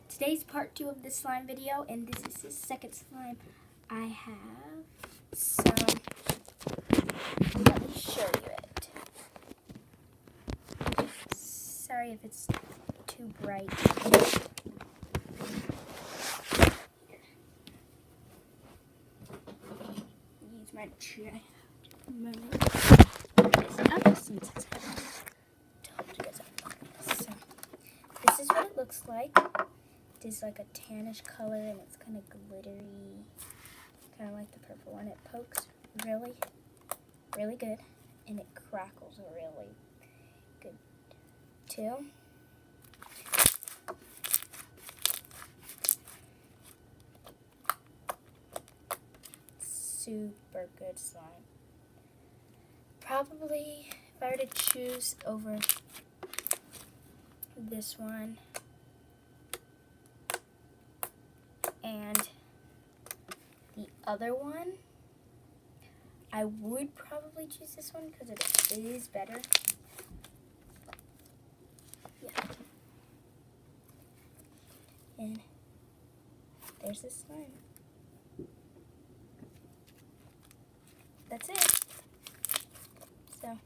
Today's part 2 of the slime video, and this is the second slime I have. So, let me show you it. Sorry if it's too bright. Use my tray. So, this is what it looks like. It is like a tannish color, and it's kind of glittery, kind of like the purple one. It pokes really, really good, and it crackles really good too. Super good slime. Probably, if I were to choose over this one and the other one, I would probably choose this one because it is better. Yeah. And there's this slime. That's it. So.